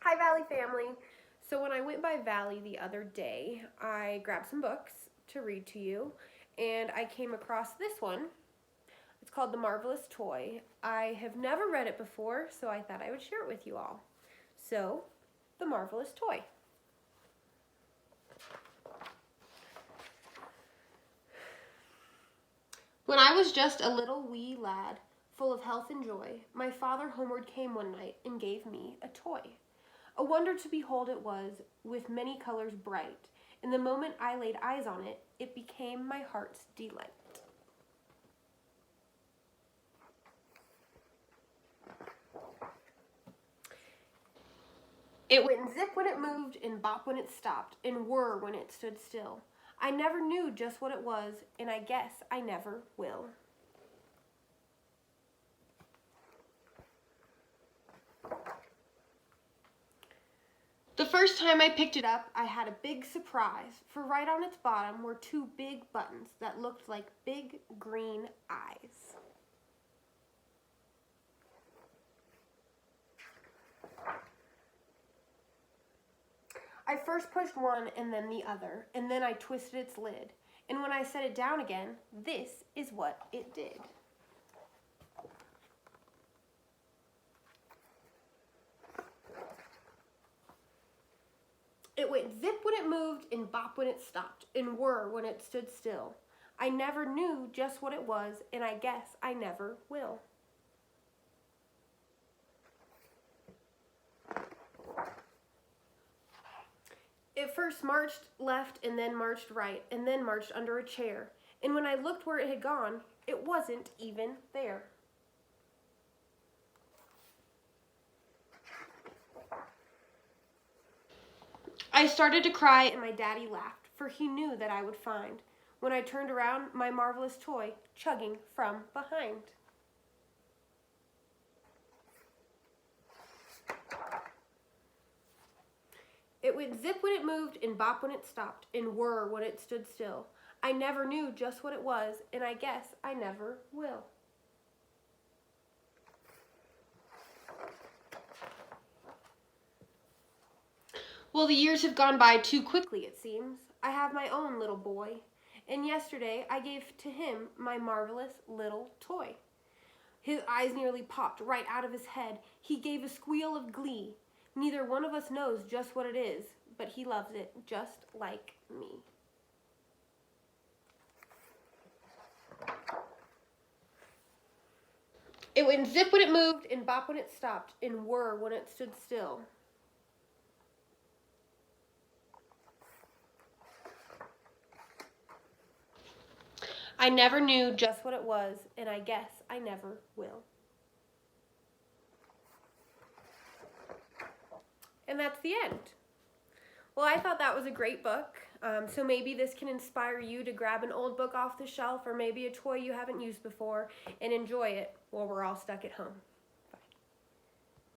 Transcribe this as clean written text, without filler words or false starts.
Hi Valley family. So when I went by Valley the other day, I grabbed some books to read to you and I came across this one. It's called The Marvelous Toy. I have never read it before, so I thought I would share it with you all. So, The Marvelous Toy. When I was just a little wee lad, full of health and joy, my father homeward came one night and gave me a toy. A wonder to behold it was, with many colors bright, and the moment I laid eyes on it, it became my heart's delight. It went zip when it moved, and bop when it stopped, and whir when it stood still. I never knew just what it was, and I guess I never will. The first time I picked it up, I had a big surprise, for right on its bottom were two big buttons that looked like big green eyes. I first pushed one and then the other, and then I twisted its lid. And when I set it down again, this is what it did. It went zip when it moved, and bop when it stopped, and whir when it stood still. I never knew just what it was, and I guess I never will. It first marched left and then marched right and then marched under a chair. And when I looked where it had gone, it wasn't even there. I started to cry and my daddy laughed, for he knew that I would find, when I turned around, my marvelous toy chugging from behind. It went zip when it moved, and bop when it stopped, and whir when it stood still. I never knew just what it was, and I guess I never will. Well, the years have gone by too quickly, it seems. I have my own little boy, and yesterday I gave to him my marvelous little toy. His eyes nearly popped right out of his head. He gave a squeal of glee. Neither one of us knows just what it is, but he loves it just like me. It went zip when it moved, and bop when it stopped, and whir when it stood still. I never knew just what it was, and I guess I never will. And that's the end. Well, I thought that was a great book. So maybe this can inspire you to grab an old book off the shelf or maybe a toy you haven't used before and enjoy it while we're all stuck at home.